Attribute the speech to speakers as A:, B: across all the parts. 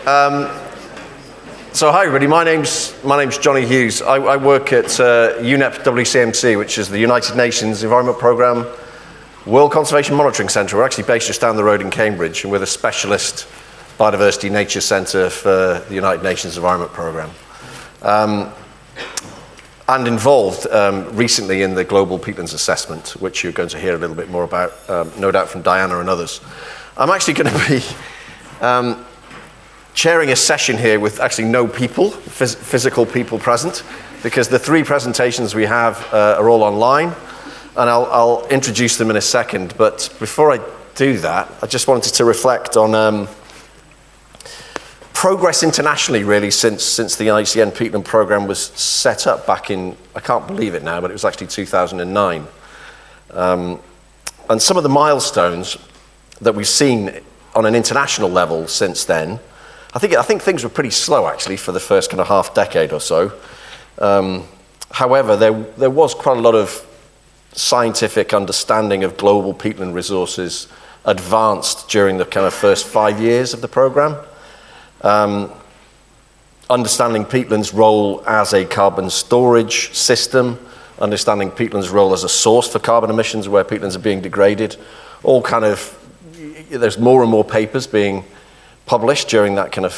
A: So hi everybody, my name's Jonny Hughes. I work at UNEP-WCMC, which is the United Nations Environment Programme World Conservation Monitoring Centre. We're actually based just down the road in Cambridge, and we're the specialist biodiversity nature centre for the United Nations Environment Programme. And involved recently in the Global Peatlands Assessment, which you're going to hear a little bit more about, no doubt from Diana and others. I'm actually going to be chairing a session here with actually no people, physical people present, because the three presentations we have are all online, and I'll introduce them in a second. But before I do that, I just wanted to reflect on progress internationally, really, since the ICN peatland programme was set up back in, I can't believe it now, but it was actually 2009. And some of the milestones that we've seen on an international level since then, I think things were pretty slow, actually, for the first kind of half decade or so. However, there was quite a lot of scientific understanding of global peatland resources advanced during the kind of first 5 years of the programme. Understanding peatlands' role as a carbon storage system, understanding peatlands' role as a source for carbon emissions where peatlands are being degraded, all kind of, there's more and more papers being published during that kind of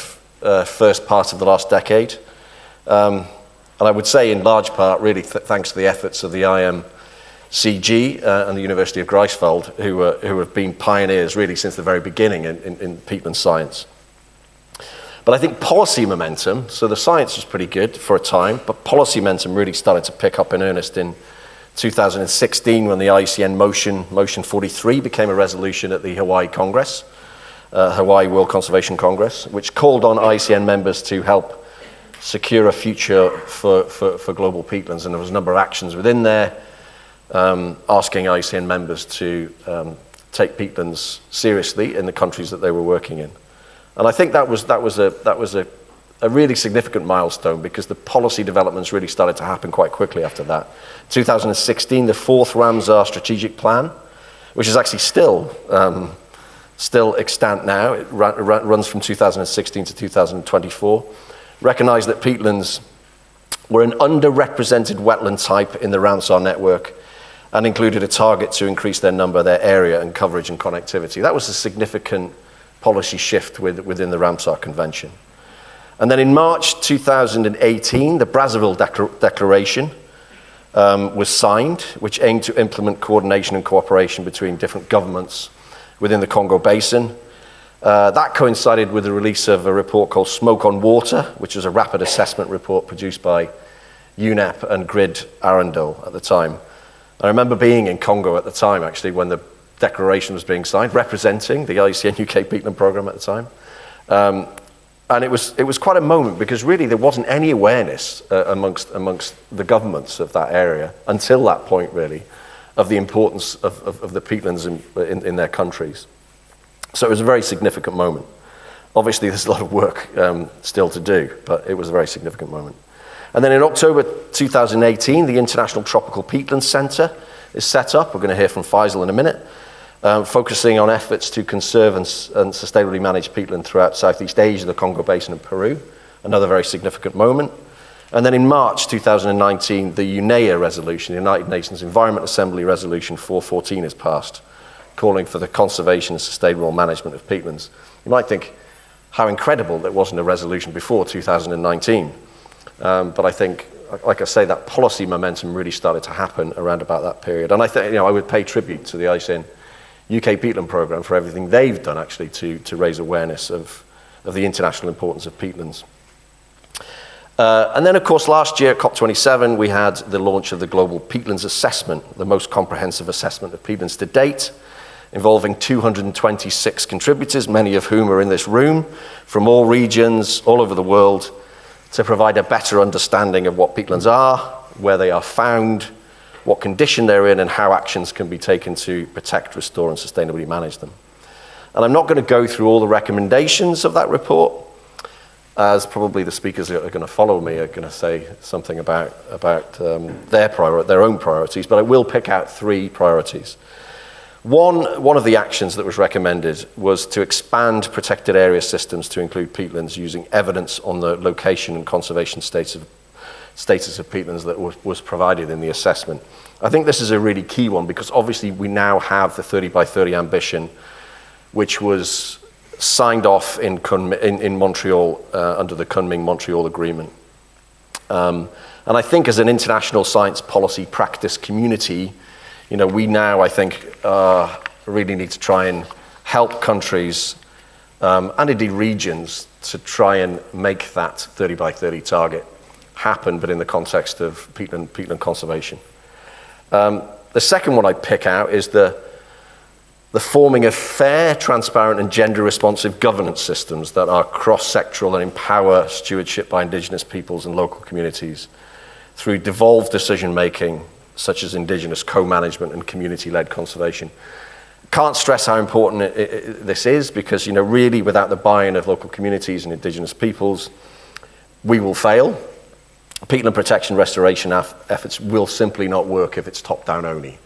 A: first part of the last decade. And I would say in large part, really thanks to the efforts of the IMCG and the University of Greifswald, who have been pioneers really since the very beginning in peatland science. But I think policy momentum, so the science was pretty good for a time, but policy momentum really started to pick up in earnest in 2016 when the ICN Motion 43 became a resolution at the Hawaii Congress, Hawaii World Conservation Congress, which called on ICN members to help secure a future for global peatlands. And there was a number of actions within there, asking ICN members to take peatlands seriously in the countries that they were working in. And I think that was a really significant milestone, because the policy developments really started to happen quite quickly after that. 2016, the fourth Ramsar strategic plan, which is actually still extant now. It runs from 2016 to 2024. Recognized that peatlands were an underrepresented wetland type in the Ramsar network, and included a target to increase their number, their area, and coverage and connectivity. That was a significant policy shift within the Ramsar Convention. And then in March 2018, the Brazzaville Declaration was signed, which aimed to implement coordination and cooperation between different governments within the Congo Basin. That coincided with the release of a report called Smoke on Water, which was a rapid assessment report produced by UNEP and Grid Arundel at the time. I remember being in Congo at the time, actually, when the declaration was being signed, representing the ICN UK peatland programme at the time. And it was quite a moment, because really there wasn't any awareness amongst the governments of that area until that point, really, of the importance of the peatlands in their countries. So it was a very significant moment. Obviously there's a lot of work still to do, but it was a very significant moment. And then in October 2018, the International Tropical Peatlands Centre is set up. We're going to hear from Faisal in a minute. Focusing on efforts to conserve and sustainably manage peatland throughout Southeast Asia, the Congo Basin and Peru, another very significant moment. And then in March 2019, the UNEA resolution, the United Nations Environment Assembly Resolution 414 is passed, calling for the conservation and sustainable management of peatlands. You might think how incredible there wasn't a resolution before 2019. But I think, like I say, that policy momentum really started to happen around about that period. And I think, I would pay tribute to the ICN UK peatland programme for everything they've done, actually, to raise awareness of the international importance of peatlands. And then, of course, last year at COP27, we had the launch of the Global Peatlands Assessment, the most comprehensive assessment of peatlands to date, involving 226 contributors, many of whom are in this room, from all regions, all over the world, to provide a better understanding of what peatlands are, where they are found, what condition they're in, and how actions can be taken to protect, restore, and sustainably manage them. And I'm not going to go through all the recommendations of that report, as probably the speakers that are going to follow me are going to say something about their own priorities, but I will pick out three priorities. One of the actions that was recommended was to expand protected area systems to include peatlands using evidence on the location and conservation status of peatlands that was provided in the assessment. I think this is a really key one because obviously we now have the 30 by 30 ambition, which was signed off in Montreal under the Kunming-Montreal Agreement. And I think as an international science policy practice community, we now, I think, really need to try and help countries and indeed regions to try and make that 30 by 30 target happen, but in the context of peatland conservation. The second one I pick out is the forming of fair, transparent and gender-responsive governance systems that are cross-sectoral and empower stewardship by Indigenous peoples and local communities through devolved decision-making, such as Indigenous co-management and community-led conservation. Can't stress how important this is because, really without the buy-in of local communities and Indigenous peoples, we will fail. Peatland protection restoration efforts will simply not work if it's top-down only.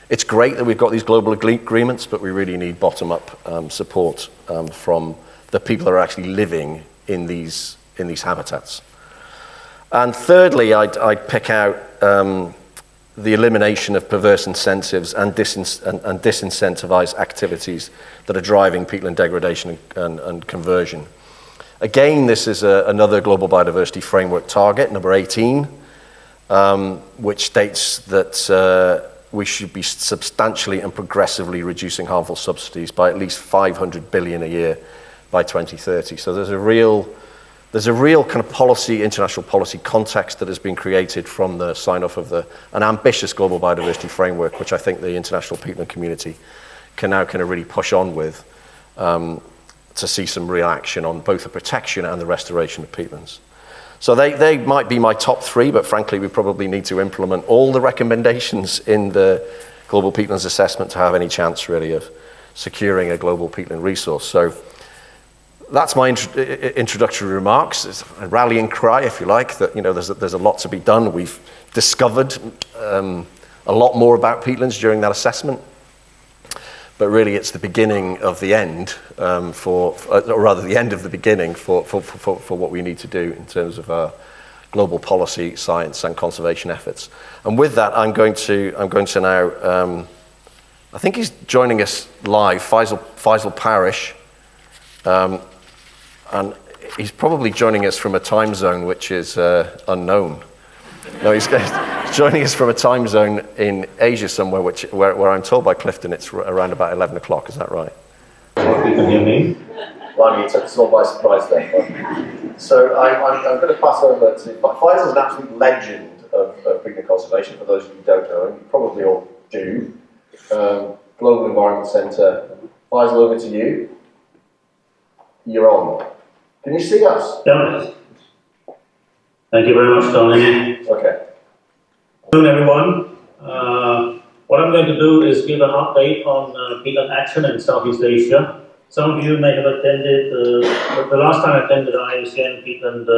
A: It's great that we've got these global agreements, but we really need bottom-up support from the people that are actually living in these habitats. And thirdly, I'd pick out the elimination of perverse incentives and disincentivize activities that are driving peatland degradation and conversion. Again, this is another Global Biodiversity Framework target, number 18, which states that we should be substantially and progressively reducing harmful subsidies by at least 500 billion a year by 2030. So there's a real kind of international policy context that has been created from the sign-off of an ambitious Global Biodiversity Framework, which I think the international peatland community can now kind of really push on with to see some real action on both the protection and the restoration of peatlands. So they might be my top three, but frankly, we probably need to implement all the recommendations in the Global Peatlands Assessment to have any chance, really, of securing a global peatland resource. So that's my introductory remarks. It's a rallying cry, if you like, that there's a lot to be done. We've discovered a lot more about peatlands during that assessment. But really, it's the beginning of the end, or rather, the end of the beginning for what we need to do in terms of our global policy, science, and conservation efforts. And with that, I'm going to now. I think he's joining us live, Faisal Parish, and he's probably joining us from a time zone which is unknown. No, he's joining us from a time zone in Asia somewhere, where I'm told by Clifton it's around about 11 o'clock. Is that right?
B: You can hear me.
A: Blimey, you took us all by surprise there. So I'm going to pass over to Faisal's an absolute legend of peatland conservation. For those of you who don't know him, you probably all do. Global Environment Centre. Faisal, over to you. You're on. Can you see us?
B: Yeah. Thank you very much, Jonny.
A: Okay.
B: Good afternoon, everyone. What I'm going to do is give an update on peatland action in Southeast Asia. Some of you may have attended, the last time I attended the IUCN Peatland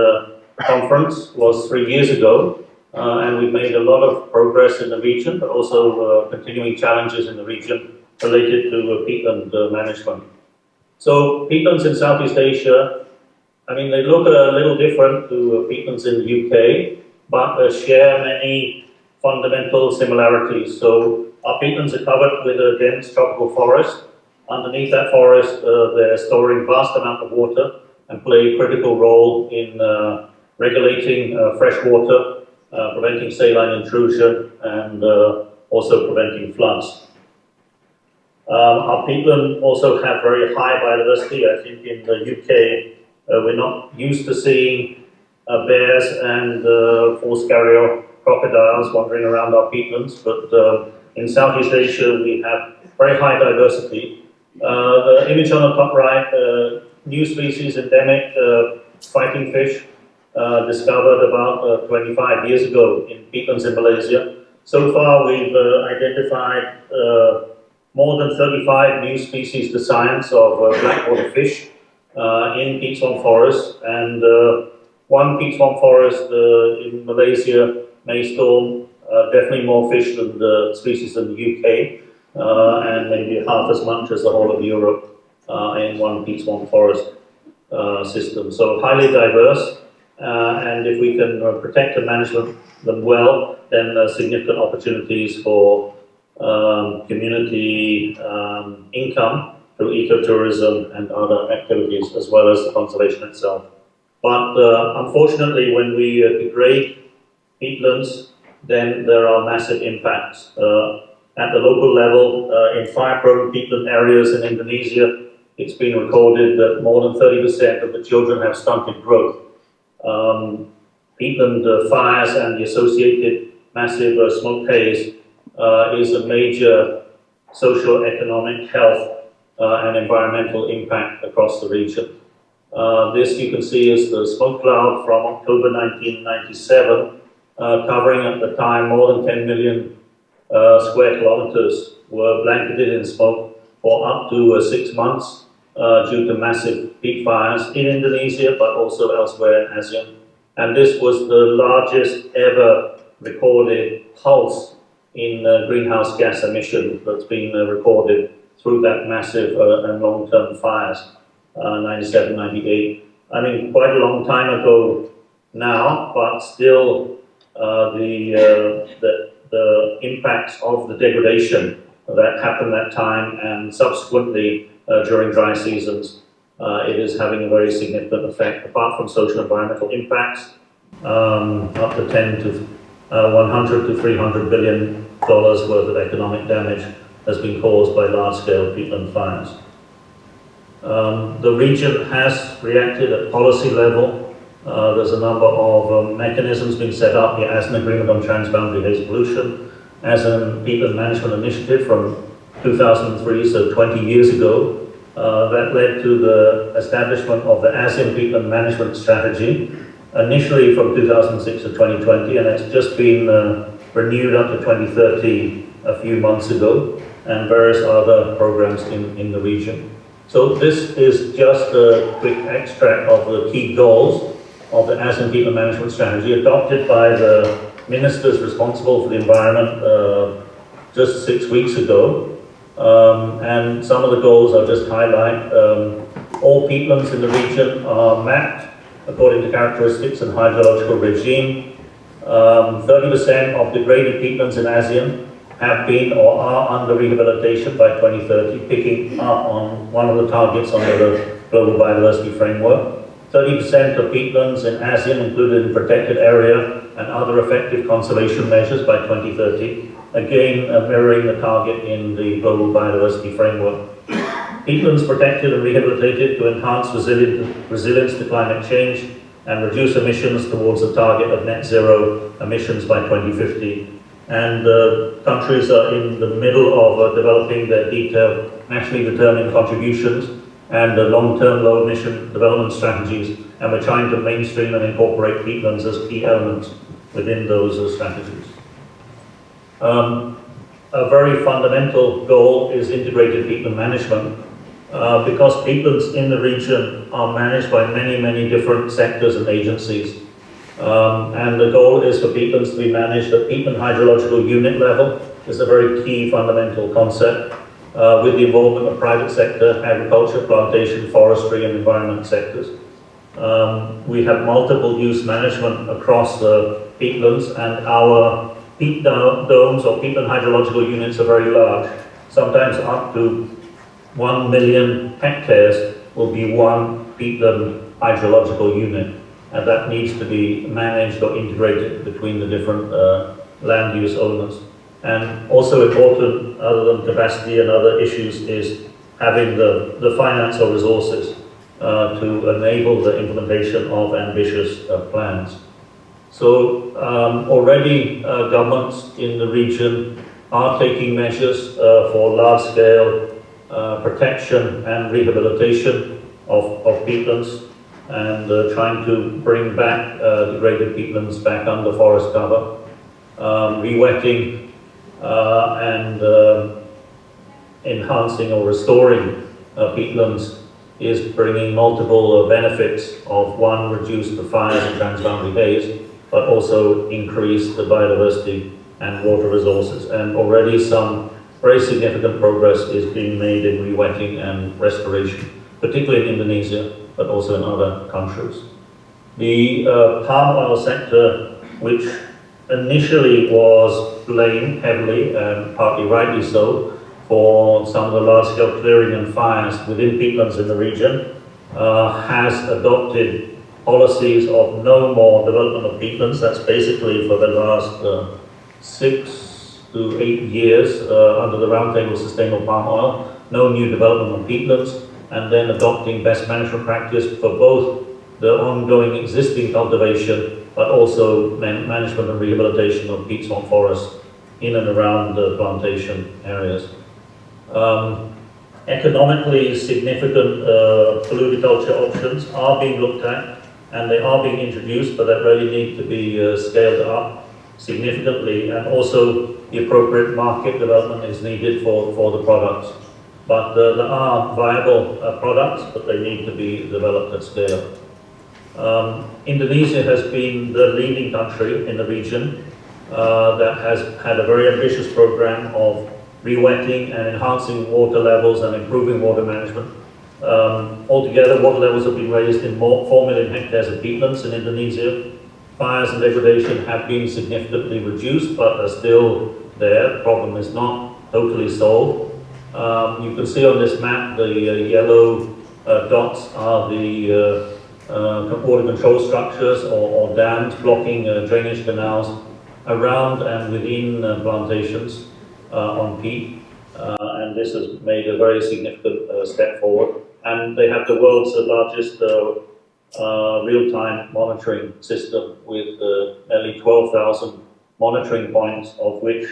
B: conference was 3 years ago, and we've made a lot of progress in the region, but also continuing challenges in the region related to peatland management. So peatlands in Southeast Asia, I mean, they look a little different to peatlands in the UK, but share many fundamental similarities. So our peatlands are covered with a dense tropical forest. Underneath that forest, they're storing vast amount of water and play a critical role in regulating fresh water, preventing saline intrusion, and also preventing floods. Our peatland also have very high biodiversity. I think in the UK, we're not used to seeing bears and false carrier crocodiles wandering around our peatlands, but in Southeast Asia we have very high diversity. The image on the top right, new species endemic fighting fish, discovered about 25 years ago in peatlands in Malaysia. So far we've identified more than 35 new species to science of blackwater fish in peat swamp forest, and one peat swamp forest in Malaysia may store definitely more fish than the species in the UK. and maybe half as much as the whole of Europe in one peat swamp forest system. So highly diverse, and if we can protect and manage them well, then significant opportunities for community income through ecotourism and other activities, as well as the conservation itself. But unfortunately, when we degrade peatlands, then there are massive impacts. At the local level, in fire-prone peatland areas in Indonesia, it's been recorded that more than 30% of the children have stunted growth. Peatland fires and the associated massive smoke haze is a major socio-economic, health and environmental impact across the region. This you can see is the smoke cloud from October 1997, covering at the time more than 10 million square kilometers were blanketed in smoke for up to 6 months due to massive peat fires in Indonesia, but also elsewhere in ASEAN. And this was the largest ever recorded pulse in greenhouse gas emission that's been recorded through that massive and long-term fires, 97, 98. I mean, quite a long time ago now, but still the impacts of the degradation that happened that time and subsequently during dry seasons, it is having a very significant effect. Apart from social environmental impacts, up to 10 to 100 to 300 billion dollars worth of economic damage has been caused by large-scale peatland fires. The region has reacted at policy level. There's a number of mechanisms being set up, the ASEAN Agreement on Transboundary Haze Pollution, ASEAN Peatland Management Initiative from 2003, so 20 years ago. That led to the establishment of the ASEAN Peatland Management Strategy, initially from 2006 to 2020, and it's just been renewed up to 2030 a few months ago, and various other programs in the region. So this is just a quick extract of the key goals of the ASEAN Peatland Management Strategy, adopted by the ministers responsible for the environment just 6 weeks ago. And some of the goals I'll just highlight. All peatlands in the region are mapped according to characteristics and hydrological regime. 30% of degraded peatlands in ASEAN have been or are under rehabilitation by 2030, picking up on one of the targets under the Global Biodiversity Framework. 30% of peatlands in ASEAN included in protected area and other effective conservation measures by 2030, again mirroring the target in the Global Biodiversity Framework. Peatlands protected and rehabilitated to enhance resilience to climate change and reduce emissions towards the target of net zero emissions by 2050. And countries are in the middle of developing their detailed nationally determined contributions and long-term low-emission development strategies, and we're trying to mainstream and incorporate peatlands as key elements within those strategies. A very fundamental goal is integrated peatland management, because peatlands in the region are managed by many, many different sectors and agencies. And the goal is for peatlands to be managed at peatland hydrological unit level. Is a very key fundamental concept, with the involvement of private sector, agriculture, plantation, forestry and environment sectors. We have multiple use management across the peatlands, and our peat domes or peatland hydrological units are very large. Sometimes up to 1 million hectares will be one peatland hydrological unit, and that needs to be managed or integrated between the different land use owners. And also important, other than capacity and other issues, is having the financial resources to enable the implementation of ambitious plans. So already governments in the region are taking measures for large-scale protection and rehabilitation of peatlands, and trying to bring back degraded peatlands back under forest cover. Re-wetting and enhancing or restoring peatlands is bringing multiple benefits of, one, reduce the fires and transboundary haze, but also increase the biodiversity and water resources. And already some very significant progress is being made in re-wetting and restoration, particularly in Indonesia, but also in other countries. The palm oil sector, which initially was blamed heavily, and partly rightly so, for some of the large-scale clearing and fires within peatlands in the region, has adopted policies of no more development of peatlands. That's basically for the last 6 to 8 years under the Roundtable Sustainable Palm Oil, no new development of peatlands, and then adopting best management practice for both the ongoing existing cultivation, but also management and rehabilitation of peat swamp forests in and around the plantation areas. Economically significant polluter options are being looked at, and they are being introduced, but that really need to be scaled up significantly, and also the appropriate market development is needed for the products. But there are viable products, but they need to be developed at scale. Indonesia has been the leading country in the region that has had a very ambitious program of re-wetting and enhancing water levels and improving water management. Altogether, water levels have been raised in 4 million hectares of peatlands in Indonesia. Fires and degradation have been significantly reduced, but are still there. The problem is not totally solved. You can see on this map the yellow dots are the water control structures or dams blocking drainage canals around and within plantations on peat, and this has made a very significant step forward. And they have the world's largest real-time monitoring system with nearly 12,000 monitoring points, of which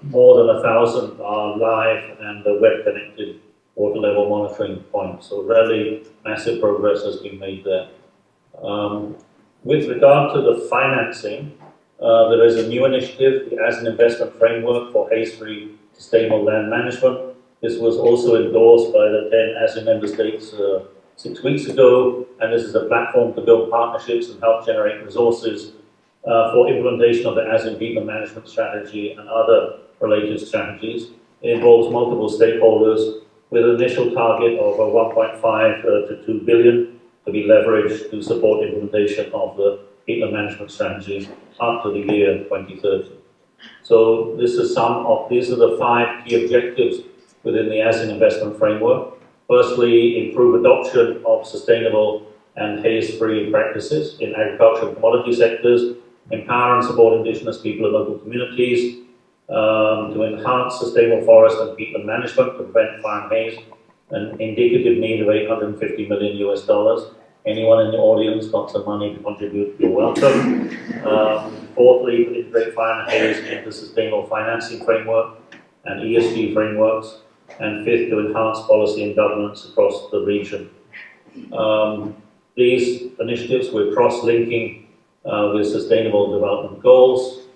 B: more than 1,000 are live and web-connected water level monitoring points. So really massive progress has been made there. With regard to the financing, there is a new initiative as an investment framework for haze-free sustainable land management. This was also endorsed by the 10 ASEAN member states 6 weeks ago, and this is a platform to build partnerships and help generate resources for implementation of the ASEAN peatland management strategy and other related strategies. It involves multiple stakeholders with an initial target of 1.5 to 2 billion to be leveraged to support implementation of the peatland management strategy up to the year 2030. So these are the 5 key objectives within the ASEAN investment framework. Firstly, improve adoption of sustainable and haze-free practices in agriculture and commodity sectors, empower and support indigenous people and local communities, to enhance sustainable forest and peatland management to prevent fire and haze, an indicative need of $850 million US. Anyone in the audience got some money to contribute, you're welcome. Fourthly, to integrate fire and haze into sustainable financing framework and ESG frameworks. And fifth, to enhance policy and governance across the region. These initiatives we're cross-linking with sustainable development goals.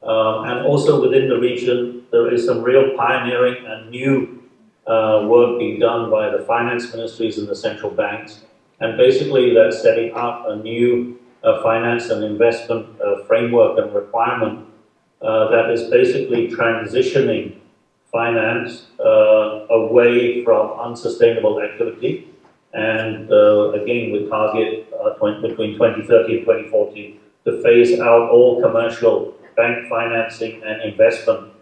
B: And also within the region, there is some real pioneering and new work being done by the finance ministries and the central banks. And basically they're setting up a new finance and investment framework and requirement that is basically transitioning finance away from unsustainable activity, and again with target between 2030 and 2040 to phase out all commercial bank financing and investment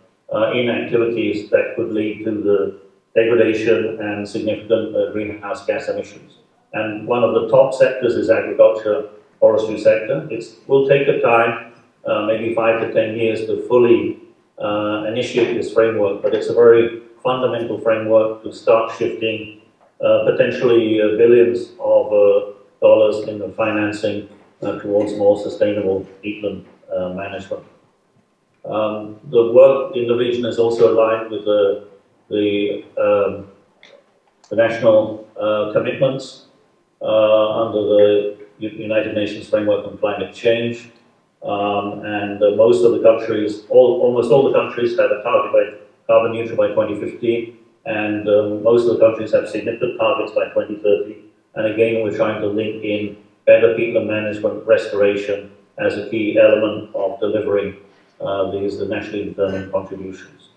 B: in activities that could lead to the degradation and significant greenhouse gas emissions. And one of the top sectors is agriculture, forestry sector. It will take a time, maybe 5 to 10 years to fully initiate this framework, but it's a very fundamental framework to start shifting potentially billions of dollars in the financing towards more sustainable peatland management. The work in the region is also aligned with the national commitments under the United Nations Framework on Climate Change. And most of the countries, almost all the countries have a target by carbon neutral by 2050, and most of the countries have significant targets by 2030. And again, we're trying to link in better peatland management restoration as a key element of delivering the nationally determined contributions.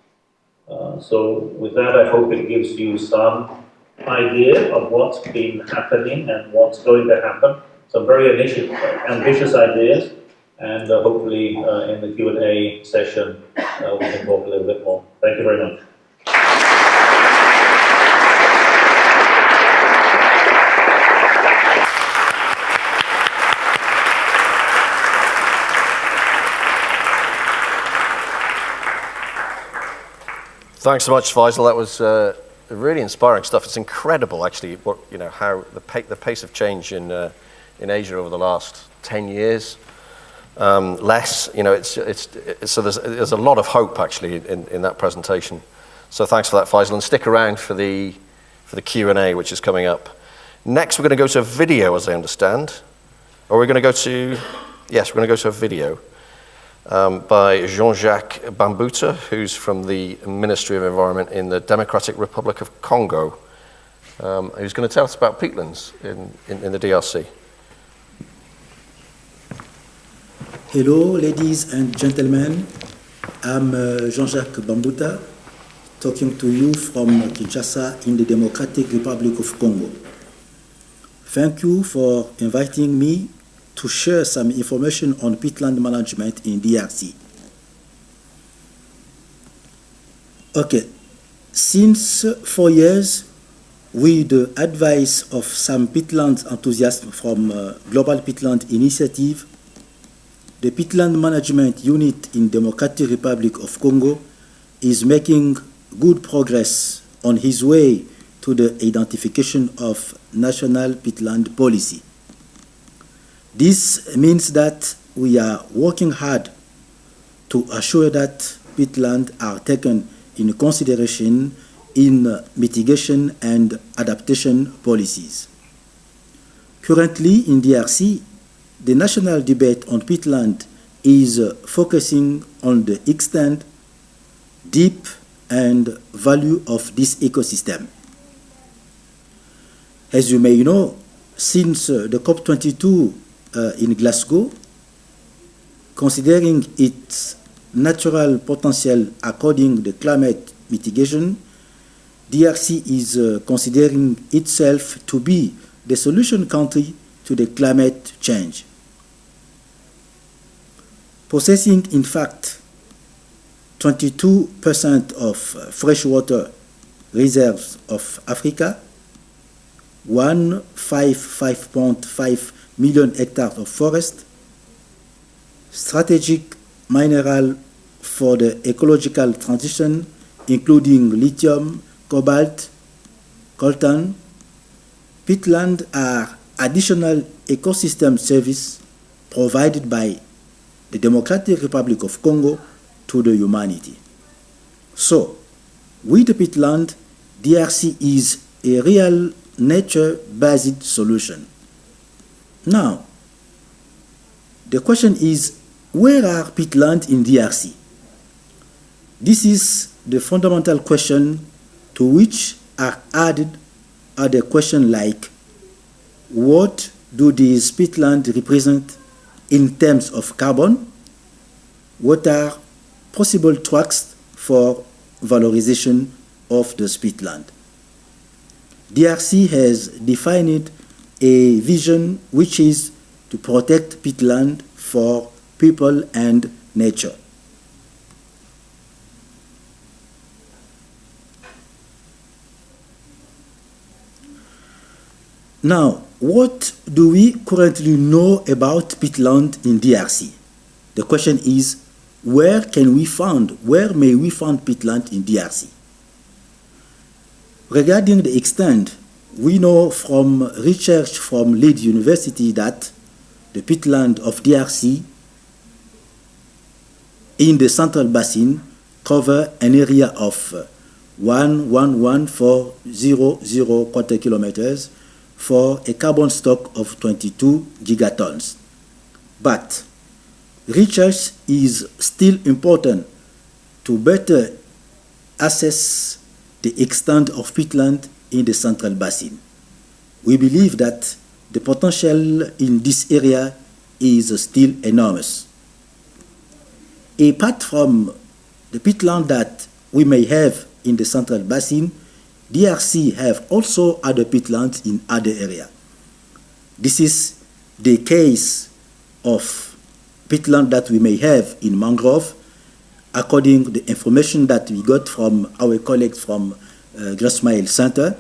B: So with that, I hope it gives you some idea of what's been happening and what's going to happen. Some very ambitious ideas, and hopefully in the Q&A session we can talk a little bit more. Thank you very much.
A: Thanks so much, Faisal. That was really inspiring stuff. It's incredible, actually, what how the pace of change in Asia over the last 10 years, less. So there's a lot of hope actually in that presentation. So thanks for that, Faisal, and stick around for the Q&A, which is coming up. Next, we're going to go to a video, as I understand, or we're going to go to a video. By Jean-Jacques Bambuta, who's from the Ministry of Environment in the Democratic Republic of Congo, who's going to tell us about peatlands in the DRC.
C: Hello, ladies and gentlemen. I'm Jean-Jacques Bambuta, talking to you from Kinshasa in the Democratic Republic of Congo. Thank you for inviting me to share some information on peatland management in DRC. Okay, since 4 years, with the advice of some peatland enthusiasts from Global Peatland Initiative, the Peatland Management Unit in Democratic Republic of Congo is making good progress on his way to the identification of national peatland policy. This means that we are working hard to assure that peatlands are taken in consideration in mitigation and adaptation policies. Currently in DRC, the national debate on peatland is focusing on the extent, depth, and value of this ecosystem. As you may know, since the COP22 in Glasgow, considering its natural potential according to climate mitigation, DRC is considering itself to be the solution country to the climate change. Possessing, in fact, 22% of freshwater reserves of Africa, 5.5 million hectares of forest, strategic mineral for the ecological transition, including lithium, cobalt, coltan. Peatland are additional ecosystem service provided by the Democratic Republic of Congo to the humanity. So, with the peatland, DRC is a real nature-based solution. Now, the question is, where are peatlands in DRC? This is the fundamental question to which are added other questions like, what do these peatlands represent in terms of carbon? What are possible tracks for valorization of the peatland? DRC has defined a vision which is to protect peatland for people and nature. Now, what do we currently know about peatland in DRC? The question is, where may we find peatland in DRC? Regarding the extent, we know from research from Leeds University that the peatland of DRC in the Central Basin cover an area of 111,400 quarter kilometers for a carbon stock of 22 gigatons. But research is still important to better assess the extent of peatland in the Central Basin. We believe that the potential in this area is still enormous. Apart from the peatland that we may have in the Central Basin, DRC have also other peatlands in other areas. This is the case of peatland that we may have in mangrove, according to the information that we got from our colleagues from Grasmail Center.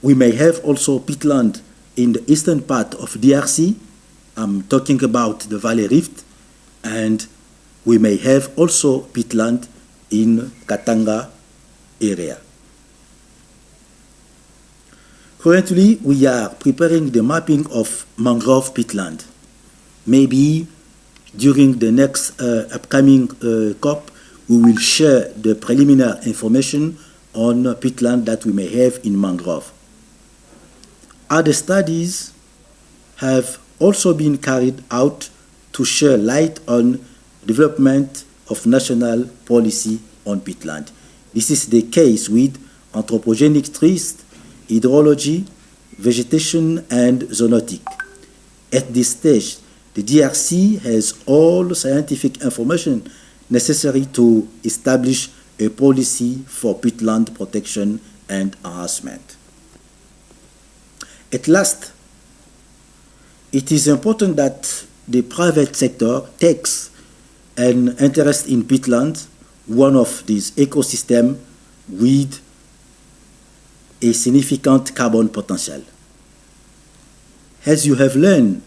C: We may have also peatland in the eastern part of DRC. I'm talking about the Valley Rift, and we may have also peatland in Katanga area. Currently, we are preparing the mapping of mangrove peatland. Maybe during the next upcoming COP, we will share the preliminary information on peatland that we may have in mangrove. Other studies have also been carried out to shed light on development of national policy on peatland. This is the case with anthropogenic trees, hydrology, vegetation, and zoonotic. At this stage, the DRC has all scientific information necessary to establish a policy for peatland protection and enhancement. At last, it is important that the private sector takes an interest in peatland, one of these ecosystems with a significant carbon potential. As you have learned,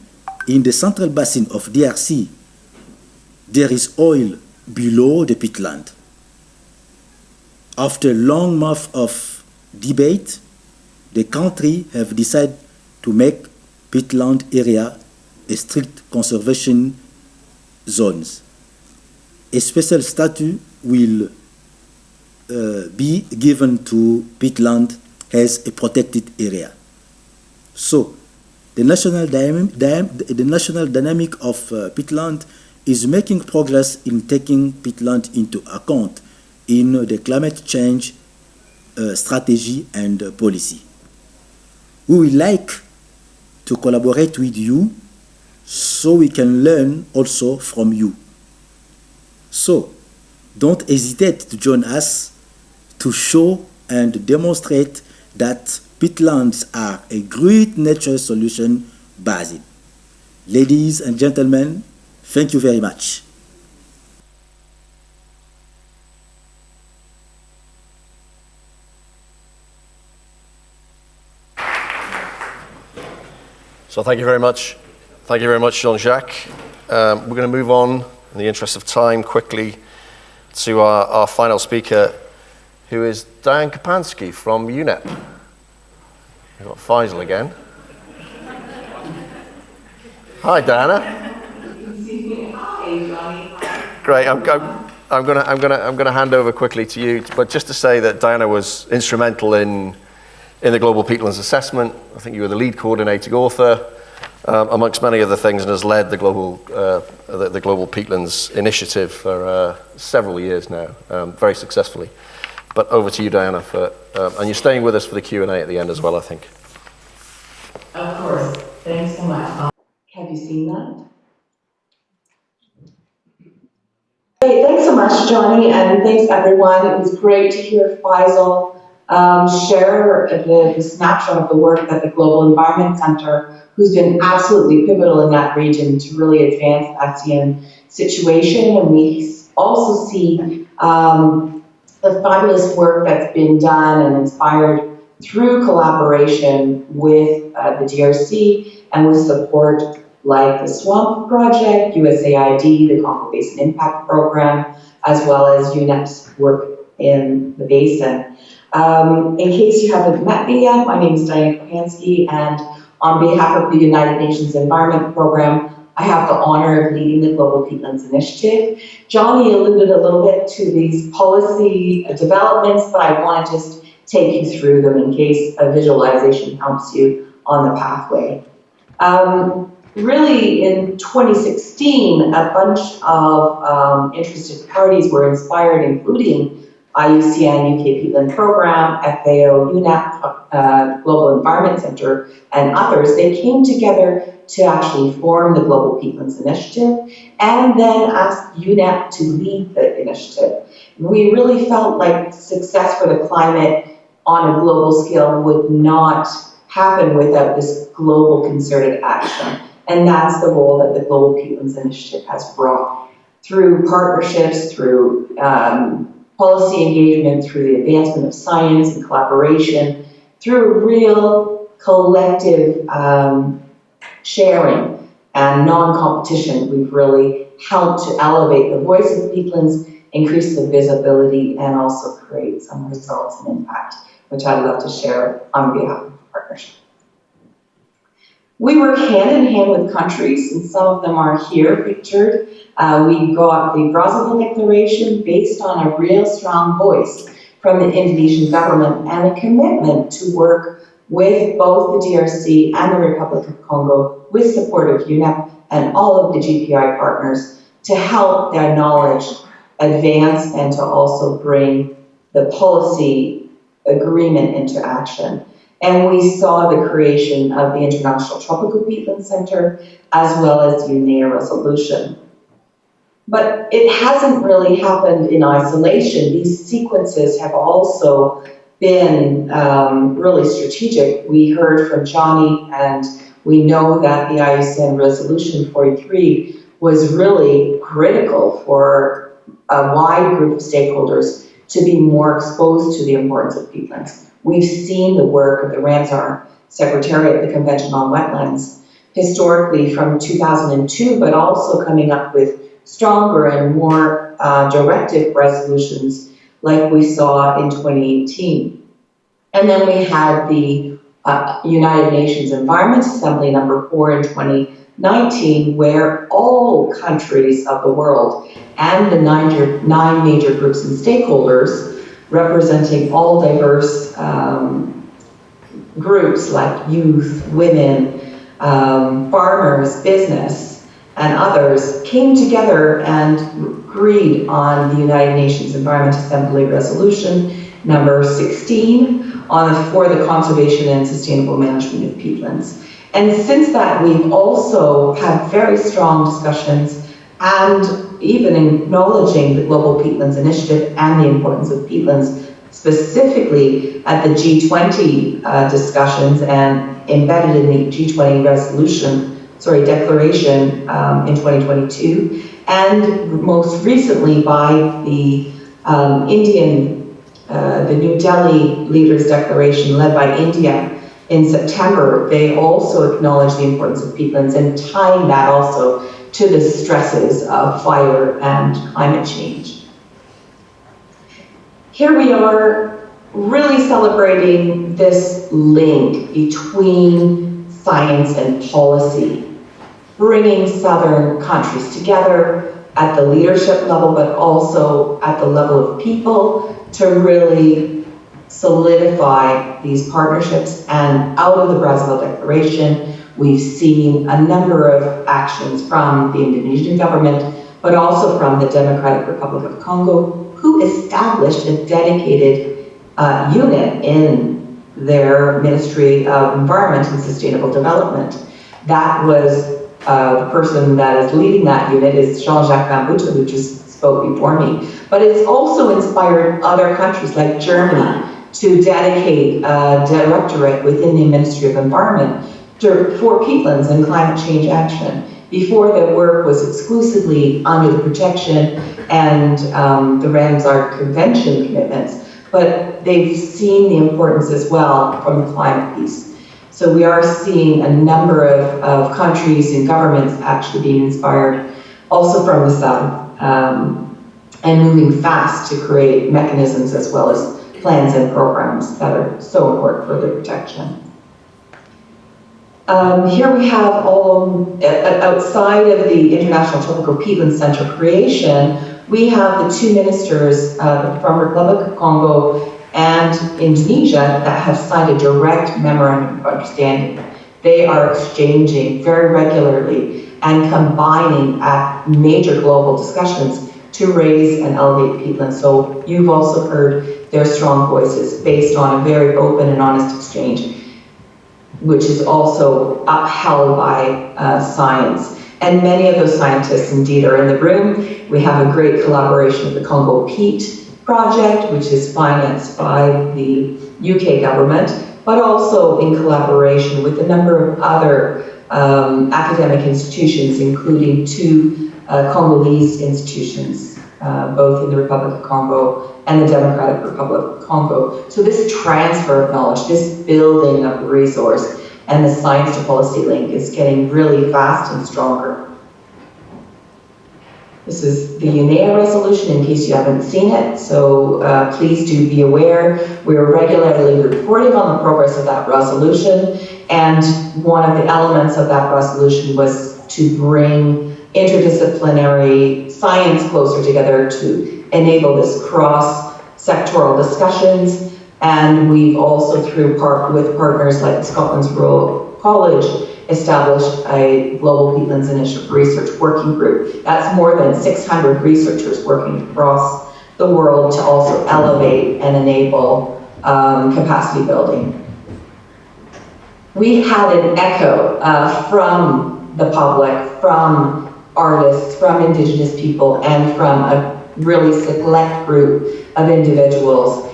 C: in the central basin of DRC, there is oil below the peatland. After a long month of debate, the country have decided to make peatland area a strict conservation zones. A special status will be given to peatland as a protected area. So, the national dynamic of peatland is making progress in taking peatland into account in the climate change strategy and policy. We would like to collaborate with you so we can learn also from you. So, don't hesitate to join us to show and demonstrate that peatlands are a great nature solution basin. Ladies and gentlemen, thank you very much.
A: So thank you very much. Thank you very much, Jean-Jacques. We're going to move on, in the interest of time, quickly to our final speaker, who is Diane Kapansky from UNEP. We've got Faisal again. Hi, Diana.
D: Hi, Johnny.
A: Great. I'm going to hand over quickly to you, but just to say that Diana was instrumental in the Global Peatlands Assessment. I think you were the lead coordinating author, amongst many other things, and has led the Global Peatlands Initiative for several years now, very successfully. But over to you, Diana, and you're staying with us for the Q&A at the end as well, I think.
D: Of course. Thanks so much. Have you seen that? Hey, thanks so much, Johnny, and thanks everyone. It was great to hear Faisal share the snapshot of the work that the Global Environment Center, who's been absolutely pivotal in that region to really advance the ASEAN situation. And we also see the fabulous work that's been done and inspired through collaboration with the DRC and with support like the Swamp Project, USAID, the Congo Basin Impact Program, as well as UNEP's work in the basin. In case you haven't met me yet, my name is Diane Kapansky, and on behalf of the United Nations Environment Program, I have the honor of leading the Global Peatlands Initiative. Johnny alluded a little bit to these policy developments, but I want to just take you through them in case a visualization helps you on the pathway. Really, in 2016, a bunch of interested parties were inspired, including IUCN UK Peatland Program, FAO, UNEP, Global Environment Center, and others, they came together to actually form the Global Peatlands Initiative and then asked UNEP to lead the initiative. We really felt like success for the climate on a global scale would not happen without this global concerted action. And that's the role that the Global Peatlands Initiative has brought through partnerships, through policy engagement, through the advancement of science and collaboration, through real collective sharing and non-competition. We've really helped to elevate the voice of peatlands, increase the visibility, and also create some results and impact, which I'd love to share on behalf of the partnership. We work hand in hand with countries, and some of them are here pictured. We got the Brazzaville Declaration based on a real strong voice from the Indonesian government and a commitment to work with both the DRC and the Republic of Congo with support of UNEP and all of the GPI partners to help their knowledge advance and to also bring the policy agreement into action. And we saw the creation of the International Tropical Peatland Center as well as the UNEA resolution. But it hasn't really happened in isolation. These sequences have also been really strategic. We heard from Jonny, and we know that the IUCN Resolution 43 was really critical for a wide group of stakeholders to be more exposed to the importance of peatlands. We've seen the work of the Ramsar Secretariat, the Convention on Wetlands, historically from 2002, but also coming up with stronger and more directive resolutions like we saw in 2018. And then we had the United Nations Environment Assembly number 4 in 2019, where all countries of the world and the nine major groups and stakeholders representing all diverse groups like youth, women, farmers, business, and others came together and agreed on the United Nations Environment Assembly Resolution number 16 for the conservation and sustainable management of peatlands. And since that, we've also had very strong discussions and even acknowledging the Global Peatlands Initiative and the importance of peatlands, specifically at the G20 discussions and embedded in the G20 declaration in 2022, and most recently by the the New Delhi Leaders Declaration led by India in September. They also acknowledge the importance of peatlands and tying that also to the stresses of fire and climate change. Here we are really celebrating this link between science and policy, bringing Southern countries together at the leadership level, but also at the level of people to really solidify these partnerships. And out of the Brazzaville Declaration, we've seen a number of actions from the Indonesian government, but also from the Democratic Republic of Congo, who established a dedicated unit in their Ministry of Environment and Sustainable Development. That was the person that is leading that unit is Jean-Jacques Rambuta, who just spoke before me. But it's also inspired other countries like Germany to dedicate a directorate within the Ministry of Environment for peatlands and climate change action. Before, the work was exclusively under the protection and the Ramsar Convention commitments, but they've seen the importance as well from the climate piece. So we are seeing a number of countries and governments actually being inspired also from the South and moving fast to create mechanisms as well as plans and programs that are so important for their protection. Here we have all, outside of the International Tropical Peatland Center creation, we have the two ministers from Republic of Congo and Indonesia that have signed a direct memorandum of understanding. They are exchanging very regularly and combining at major global discussions to raise and elevate peatlands. So you've also heard their strong voices based on a very open and honest exchange, which is also upheld by science. And many of those scientists indeed are in the room. We have a great collaboration with the Congo Peat Project, which is financed by the UK government, but also in collaboration with a number of other academic institutions, including two Congolese institutions, both in the Republic of Congo and the Democratic Republic of Congo. So this transfer of knowledge, this building of resource, and the science to policy link is getting really fast and stronger. This is the UNEP resolution in case you haven't seen it, so please do be aware. We are regularly reporting on the progress of that resolution, and one of the elements of that resolution was to bring interdisciplinary science closer together to enable this cross-sectoral discussions. And we've also, with partners like Scotland's Royal College, established a Global Peatlands Initiative Research Working Group. That's more than 600 researchers working across the world to also elevate and enable capacity building. We had an echo from the public, from artists, from Indigenous people, and from a really select group of individuals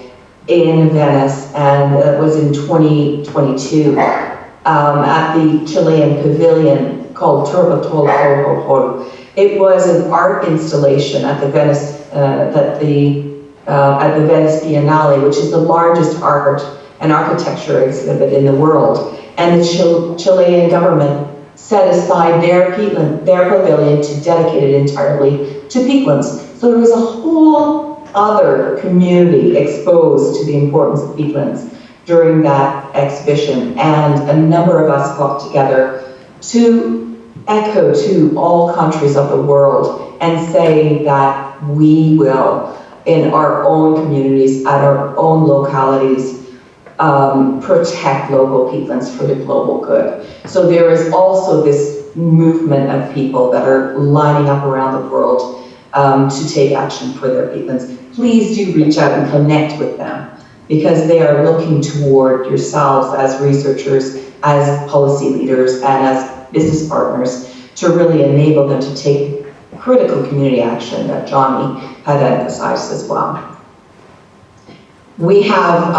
D: in Venice, and it was in 2022 at the Chilean pavilion called Turbo Tolo. It was an art installation at the Venice at the Venice Biennale, which is the largest art and architecture exhibit in the world. And the Chilean government set aside their pavilion to dedicate it entirely to peatlands. So there was a whole other community exposed to the importance of peatlands during that exhibition, and a number of us got together to echo to all countries of the world and say that we will, in our own communities, at our own localities, protect local peatlands for the global good. So there is also this movement of people that are lining up around the world to take action for their peatlands. Please do reach out and connect with them, because they are looking toward yourselves as researchers, as policy leaders, and as business partners to really enable them to take critical community action that Jonny had emphasized as well. We have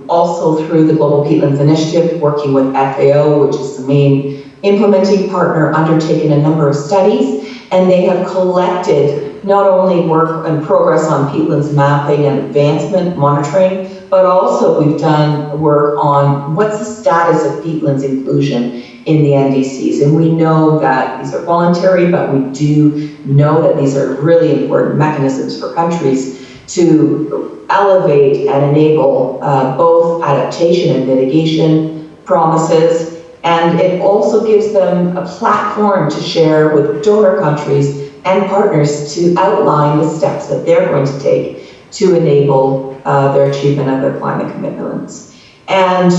D: also, through the Global Peatlands Initiative, working with FAO, which is the main implementing partner, undertaken a number of studies, and they have collected not only work and progress on peatlands mapping and advancement monitoring, but also we've done work on what's the status of peatlands inclusion in the NDCs. And we know that these are voluntary, but we do know that these are really important mechanisms for countries to elevate and enable both adaptation and mitigation promises. And it also gives them a platform to share with donor countries and partners to outline the steps that they're going to take to enable their achievement of their climate commitments. And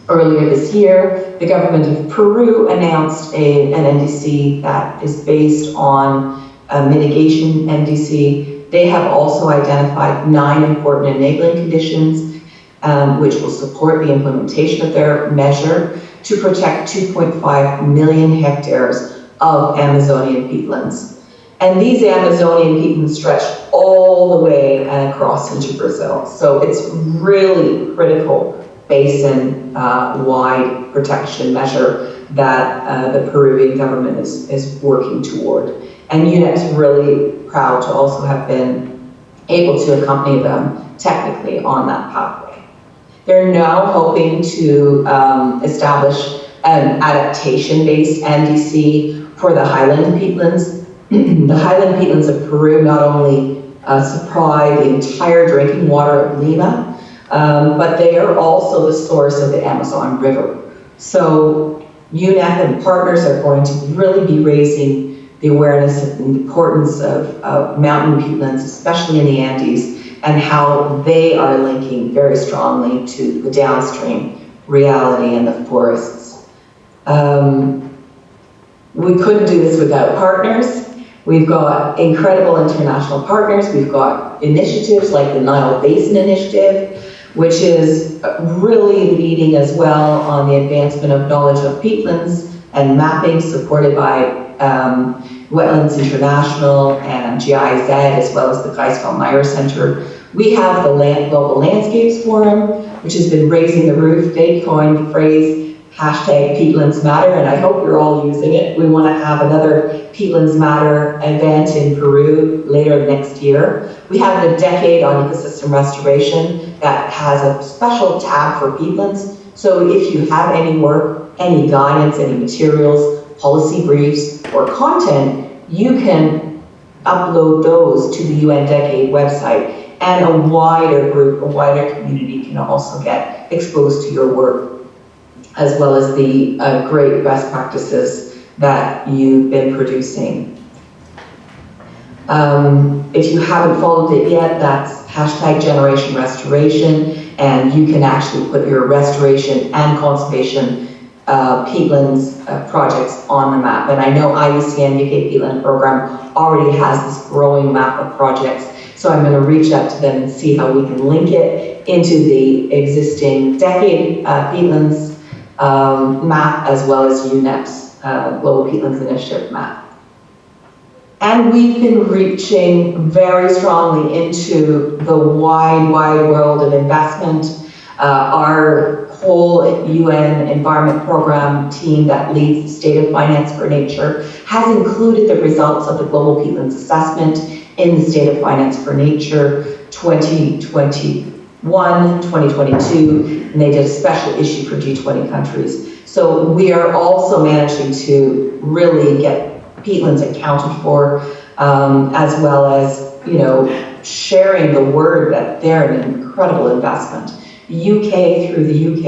D: earlier this year, the government of Peru announced an NDC that is based on a mitigation NDC. They have also identified 9 important enabling conditions which will support the implementation of their measure to protect 2.5 million hectares of Amazonian peatlands. And these Amazonian peatlands stretch all the way and across into Brazil. So it's really critical basin-wide protection measure that the Peruvian government is working toward. And UNEP's really proud to also have been able to accompany them technically on that pathway. They're now hoping to establish an adaptation-based NDC for the highland peatlands. The highland peatlands of Peru not only supply the entire drinking water of Lima, but they are also the source of the Amazon River. So UNEP and partners are going to really be raising the awareness of the importance of mountain peatlands, especially in the Andes, and how they are linking very strongly to the downstream reality in the forests. We couldn't do this without partners, We've got incredible international partners. We've got initiatives like the Nile Basin Initiative, which is really leading as well on the advancement of knowledge of peatlands and mapping, supported by Wetlands International and GIZ, as well as the Geisfeld-Meyer Center. We have the Global Landscapes Forum, which has been raising the roof. They coined the phrase #Peatlands Matter, and I hope you're all using it. We want to have another Peatlands Matter event in Peru later next year. We have the Decade on Ecosystem Restoration that has a special tab for peatlands. So if you have any work, any guidance, any materials, policy briefs, or content, you can upload those to the UN Decade website, and a wider group, a wider community can also get exposed to your work, as well as the great best practices that you've been producing. If you haven't followed it yet, that's #Generation Restoration, and you can actually put your restoration and conservation peatlands projects on the map. And I know IUCN UK Peatland Program already has this growing map of projects, so I'm going to reach out to them and see how we can link it into the existing Decade Peatlands map, as well as UNEP's Global Peatlands Initiative map. And we've been reaching very strongly into the wide world of investment. Our whole UN Environment Program team that leads the State of Finance for Nature has included the results of the Global Peatlands Assessment in the State of Finance for Nature 2021, 2022, and they did a special issue for G20 countries. So we are also managing to really get peatlands accounted for, as well as, sharing the word that they're an incredible investment. UK, through the UK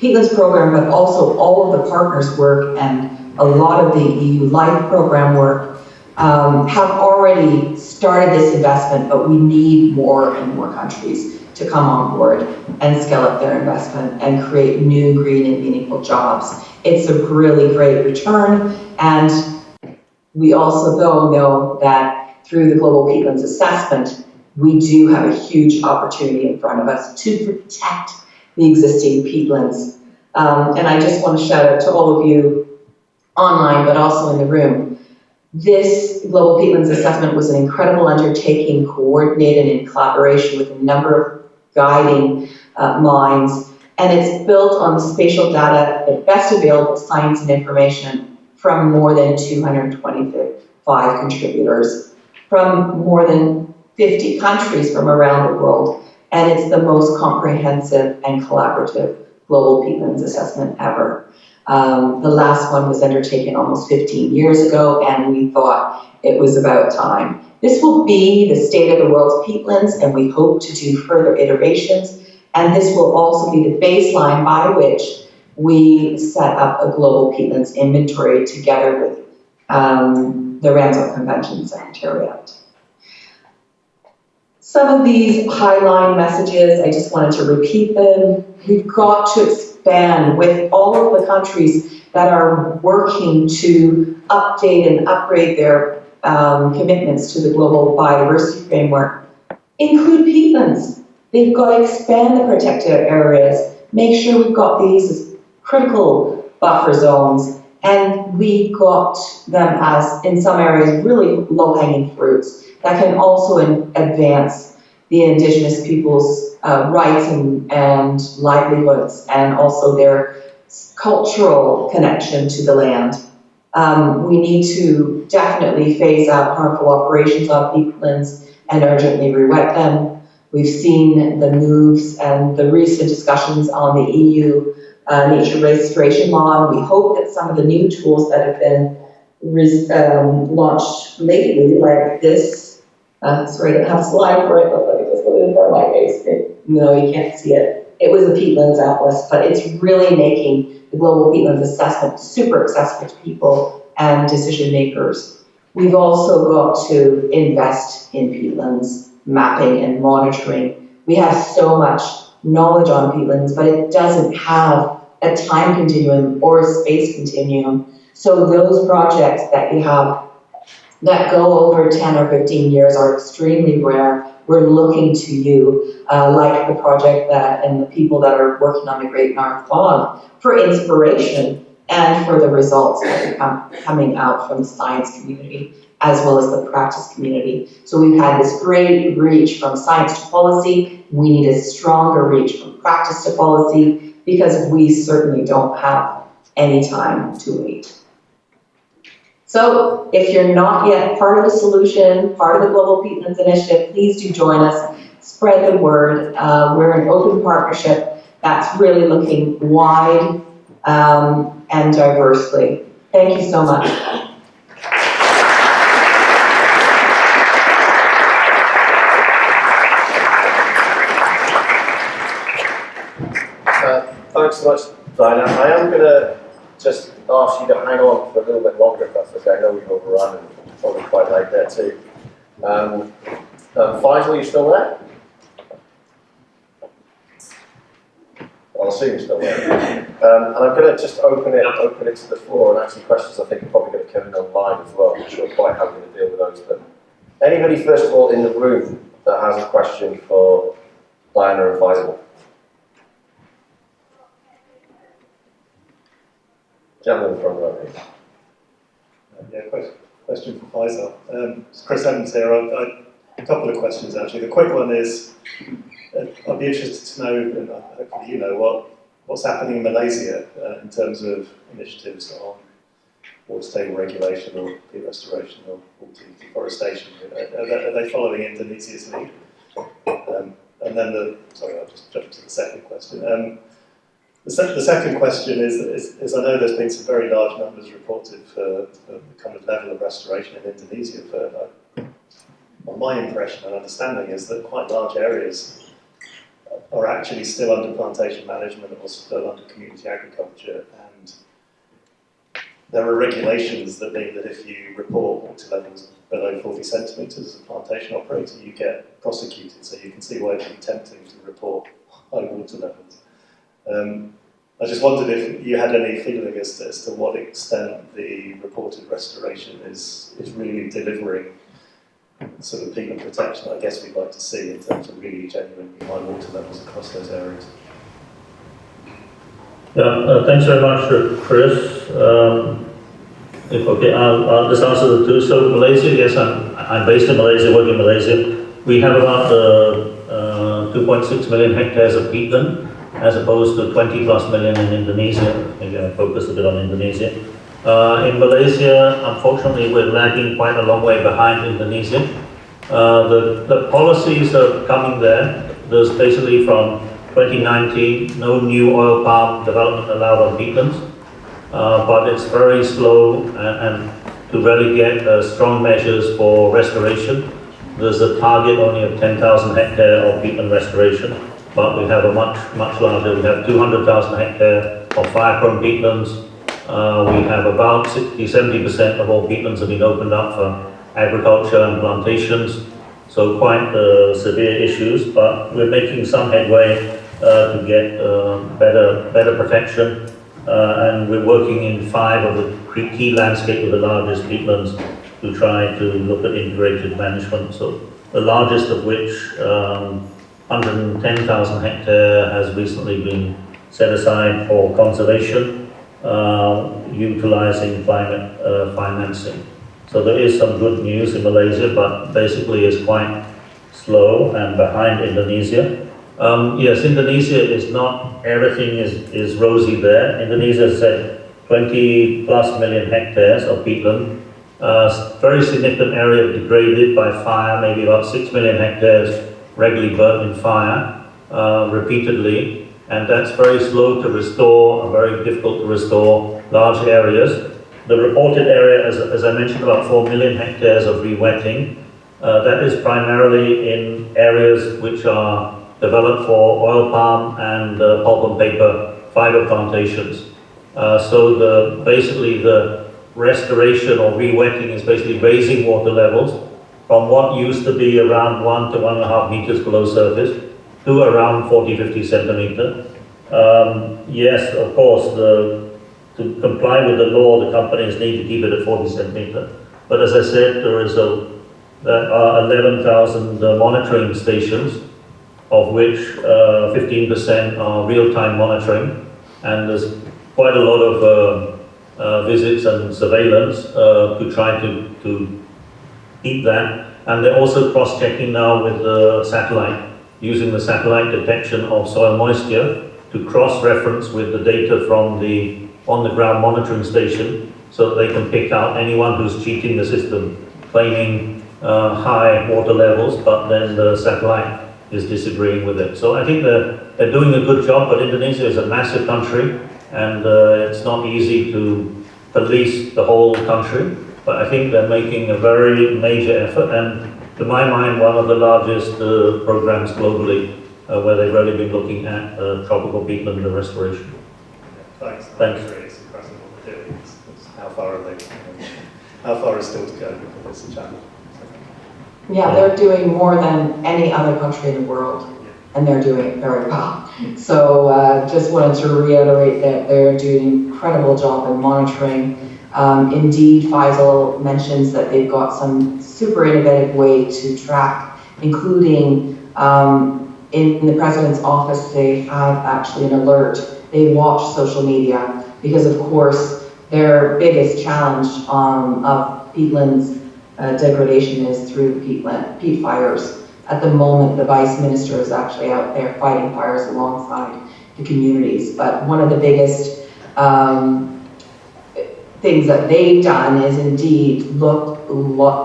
D: Peatlands Program, but also all of the partners' work and a lot of the EU LIFE program work have already started this investment, but we need more and more countries to come on board and scale up their investment and create new green and meaningful jobs. It's a really great return, and we also know that through the Global Peatlands Assessment, we do have a huge opportunity in front of us to protect the existing peatlands. And I just want to shout out to all of you online, but also in the room. This Global Peatlands Assessment was an incredible undertaking, coordinated in collaboration with a number of guiding minds, and it's built on the spatial data, the best available science and information from more than 225 contributors from more than 50 countries from around the world, and it's the most comprehensive and collaborative Global Peatlands Assessment ever. The last one was undertaken almost 15 years ago, and we thought it was about time. This will be the state of the world's peatlands, and we hope to do further iterations, and this will also be the baseline by which we set up a global peatlands inventory together with the Ramsar Convention Secretariat. Some of these highline messages, I just wanted to repeat them. We've got to expand with all of the countries that are working to update and upgrade their commitments to the Global Biodiversity Framework. Include peatlands. They've got to expand the protected areas, make sure we've got these as critical buffer zones, and we got them as, in some areas, really low-hanging fruits that can also advance the Indigenous people's rights and livelihoods, and also their cultural connection to the land. We need to definitely phase out harmful operations on peatlands and urgently re-wet them. We've seen the moves and the recent discussions on the EU nature restoration law, and we hope that some of the new tools that have been launched lately, like this, sorry, I don't have a slide for it, but let me just go in for my face. No, you can't see it. It was a peatlands atlas, but it's really making the Global Peatlands Assessment super accessible to people and decision makers. We've also got to invest in peatlands mapping and monitoring. We have so much knowledge on peatlands, but it doesn't have a time continuum or a space continuum. So those projects that you have that go over 10 or 15 years are extremely rare. We're looking to you, like the project and the people that are working on the Great North Fog, for inspiration and for the results that are coming out from the science community as well as the practice community. So we've had this great reach from science to policy. We need a stronger reach from practice to policy because we certainly don't have any time to wait. So if you're not yet part of the solution, part of the Global Peatlands Initiative, please do join us, spread the word. We're an open partnership that's really looking wide and diversely. Thank you so much.
A: Thanks so much, Diana. I am going to just ask you to hang on for a little bit longer, if that's okay. I know we've overrun and probably quite late there too. Faisal, you still there? I'll assume you're still there. And I'm going to just open it to the floor, and actually questions I think are probably going to come in online as well. I'm not sure quite how we're going to deal with those. But anybody, first of all, in the room that has a question for Diana and Faisal? Gentleman from the right.
E: Yeah, question for Faisal. It's Chris Evans here. A couple of questions actually. The quick one is, I'd be interested to know, and hopefully you know, what's happening in Malaysia in terms of initiatives on water table regulation or peat restoration or deforestation. Are they following Indonesia's lead? And then sorry, I'll just jump to the second question. The second question is I know there's been some very large numbers reported for the kind of level of restoration in Indonesia. Well, my impression and understanding is that quite large areas are actually still under plantation management or still under community agriculture, and there are regulations that mean that if you report water levels below 40 centimetres as a plantation operator, you get prosecuted. So you can see why it would be tempting to report high water levels. I just wondered if you had any feeling as to what extent the reported restoration is really delivering sort of peatland protection I guess we'd like to see in terms of really genuinely high water levels across those areas.
B: Yeah, thanks very much, Chris. If okay, I'll just answer the two. So Malaysia, yes, I'm based in Malaysia, working in Malaysia. We have about 2.6 million hectares of peatland, as opposed to 20 plus million in Indonesia. Maybe I focus a bit on Indonesia. In Malaysia, unfortunately, we're lagging quite a long way behind Indonesia. The policies are coming there. There's basically from 2019, no new oil palm development allowed on peatlands, but it's very slow and to really get strong measures for restoration. There's a target only of 10,000 hectare of peatland restoration, but we have a much larger. We have 200,000 hectare of fire-prone peatlands. We have about 60–70% of all peatlands have been opened up for agriculture and plantations. So quite severe issues, but we're making some headway to get better protection. And we're working in 5 of the key landscape of the largest peatlands to try to look at integrated management. So the largest of which, 110,000 hectare, has recently been set aside for conservation, utilizing climate financing. So there is some good news in Malaysia, but basically is quite slow and behind Indonesia. Yes, Indonesia is not, everything is rosy there. Indonesia has said 20 plus million hectares of peatland. Very significant area degraded by fire, maybe about 6 million hectares regularly burnt in fire repeatedly, and that's very slow to restore, very difficult to restore large areas. The reported area, as I mentioned, about 4 million hectares of re-wetting. That is primarily in areas which are developed for oil palm and pulp and paper fiber plantations. So basically the restoration or re-wetting is basically raising water levels from what used to be around 1 to 1.5 meters below surface to around 40–50 centimeter. Yes, of course, to comply with the law, the companies need to keep it at 40 centimeter. But as I said, there are 11,000 monitoring stations, of which 15% are real-time monitoring, and there's quite a lot of visits and surveillance to try to keep that. And they're also cross-checking now with the satellite, using the satellite detection of soil moisture to cross-reference with the data from the on-the-ground monitoring station, so that they can pick out anyone who's cheating the system, claiming high water levels, but then the satellite is disagreeing with it. So I think they're doing a good job, but Indonesia is a massive country, and it's not easy to police the whole country. But I think they're making a very major effort, and to my mind, one of the largest programs globally, where they've really been looking at tropical peatland restoration.
E: Thanks.
B: Thanks.
E: It's impressive what they're doing. It's how far are they? How far is still to go? It's a challenge.
D: Yeah, they're doing more than any other country in the world, and they're doing it very well. So just wanted to reiterate that they're doing an incredible job in monitoring. Indeed, Faisal mentions that they've got some super innovative way to track, including in the President's office, they have actually an alert. They watch social media because, of course, their biggest challenge of peatlands degradation is through peat fires. At the moment, the Vice Minister is actually out there fighting fires alongside the communities. But one of the biggest things that they've done is indeed look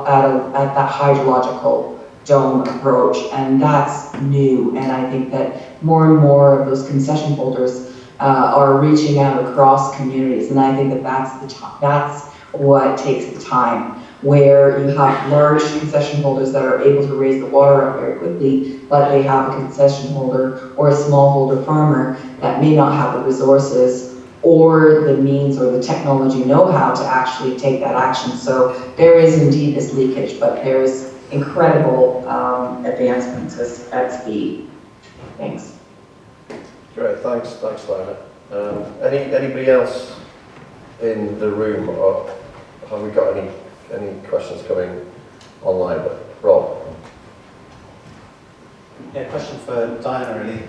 D: at that hydrological dome approach, and that's new. And I think that more and more of those concession holders are reaching out across communities, and I think that that's what takes the time, where you have large concession holders that are able to raise the water up very quickly, but they have a concession holder or a smallholder farmer that may not have the resources or the means or the technology know-how to actually take that action. So there is indeed this leakage, but there is incredible advancements at speed. Thanks.
A: Great, thanks, Diana. Anybody else in the room, or have we got any questions coming online? But Rob.
F: Yeah, question for Diana really.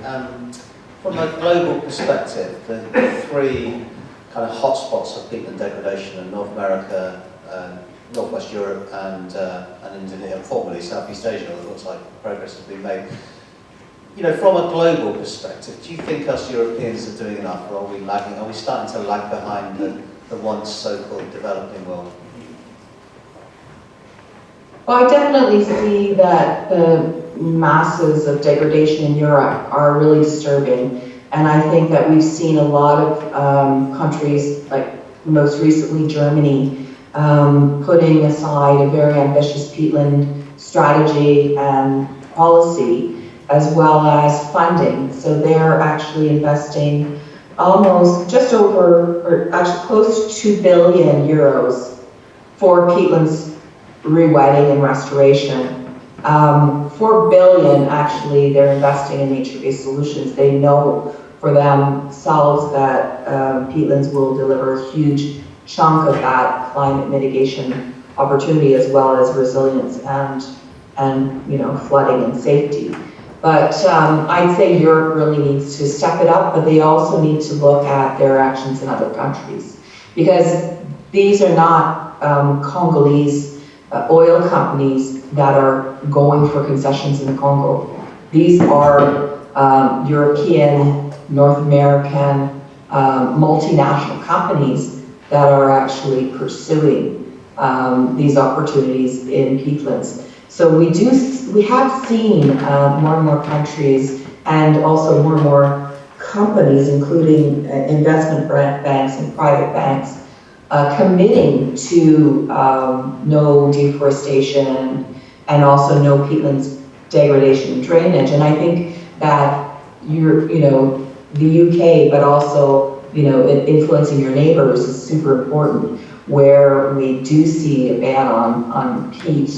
F: From a global perspective, the three kind of hotspots of peatland degradation in North America, Northwest Europe, and Indonesia, formerly Southeast Asia. It looks like progress has been made. You know, from a global perspective, do you think us Europeans are doing enough, or are we lagging? Are we starting to lag behind the once so-called developing world?
D: Well, I definitely see that the masses of degradation in Europe are really disturbing, and I think that we've seen a lot of countries, like most recently Germany, putting aside a very ambitious peatland strategy and policy, as well as funding. So they're actually investing almost just over, or actually close to 2 billion euros for peatlands rewetting and restoration. 4 billion actually they're investing in nature-based solutions. They know for themselves that peatlands will deliver a huge chunk of that climate mitigation opportunity, as well as resilience and flooding and safety. But I'd say Europe really needs to step it up, but they also need to look at their actions in other countries, because these are not Congolese oil companies that are going for concessions in the Congo. These are European, North American, multinational companies that are actually pursuing these opportunities in peatlands. So we have seen more and more countries, and also more and more companies, including investment banks and private banks, committing to no deforestation and also no peatlands degradation and drainage. And I think that the UK, but also influencing your neighbors is super important. Where we do see a ban on peat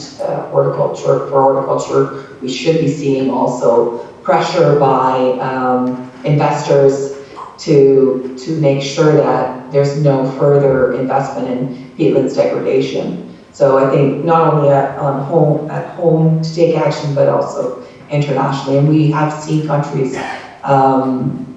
D: horticulture, we should be seeing also pressure by investors to make sure that there's no further investment in peatlands degradation. So I think not only at home to take action, but also internationally. And we have seen countries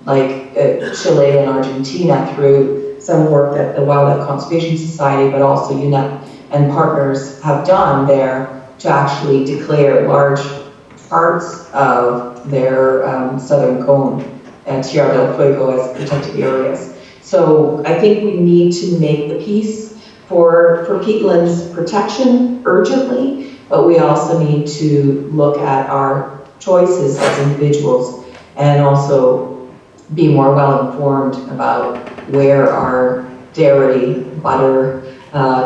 D: like Chile and Argentina through some work that the Wildlife Conservation Society, but also UNEP and partners have done there to actually declare large parts of their southern cone and Tierra del Fuego as protected areas. So I think we need to make the peace for peatlands protection urgently, but we also need to look at our choices as individuals and also be more well informed about where our dairy, butter,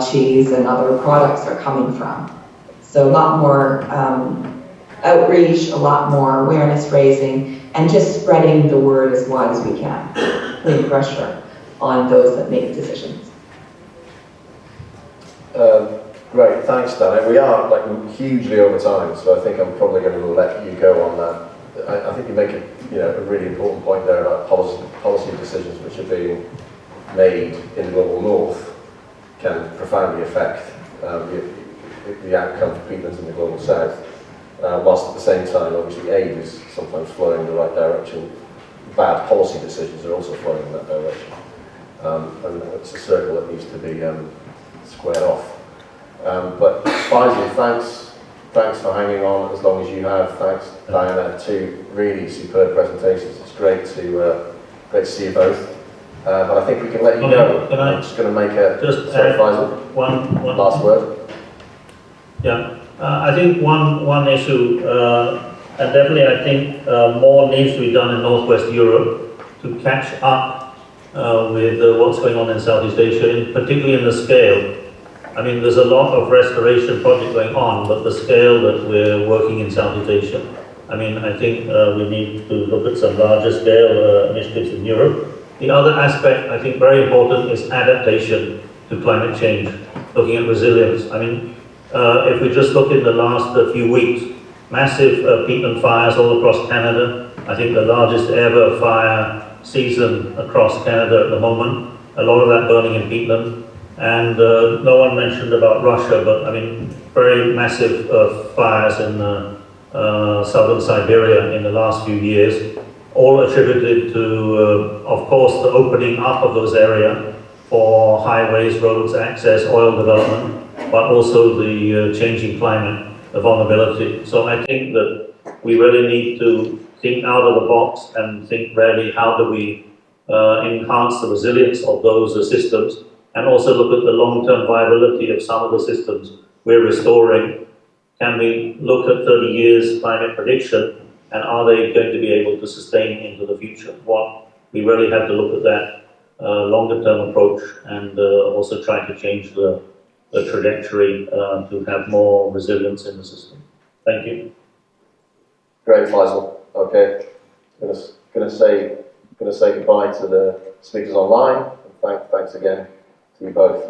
D: cheese, and other products are coming from. So a lot more outreach, a lot more awareness raising, and just spreading the word as wide as we can, putting pressure on those that make decisions.
A: Great, thanks, Dan. We are hugely over time, so I think I'm probably going to let you go on that. I think you make a really important point there about policy decisions which are being made in the global north can profoundly affect the outcome for peatlands in the global south, whilst at the same time, obviously, aid is sometimes flowing in the right direction. Bad policy decisions are also flowing in that direction, and it's a circle that needs to be squared off. But Faisal, thanks for hanging on as long as you have. Thanks, Diana. 2 really superb presentations. It's great to see you both. But I think we can let you go. I'm just going to make Faisal,
B: one
A: last word.
B: Yeah, I think one issue, and definitely I think more needs to be done in Northwest Europe to catch up with what's going on in Southeast Asia, particularly in the scale. I mean, there's a lot of restoration project going on, but the scale that we're working in Southeast Asia, I mean, I think we need to look at some larger scale initiatives in Europe. The other aspect, I think very important, is adaptation to climate change, looking at resilience. I mean, if we just look in the last few weeks, massive peatland fires all across Canada. I think the largest ever fire season across Canada at the moment. A lot of that burning in peatland. And no one mentioned about Russia, but I mean, very massive fires in southern Siberia in the last few years, all attributed to, of course, the opening up of those areas for highways, roads, access, oil development, but also the changing climate, the vulnerability. So I think that we really need to think out of the box and think really how do we enhance the resilience of those systems, and also look at the long-term viability of some of the systems we're restoring. Can we look at 30 years climate prediction, and are they going to be able to sustain into the future? We really have to look at that longer-term approach, and also try to change the trajectory to have more resilience in the system. Thank you.
A: Great, Faisal. Okay, going to say goodbye to the speakers online. And thanks again to you both.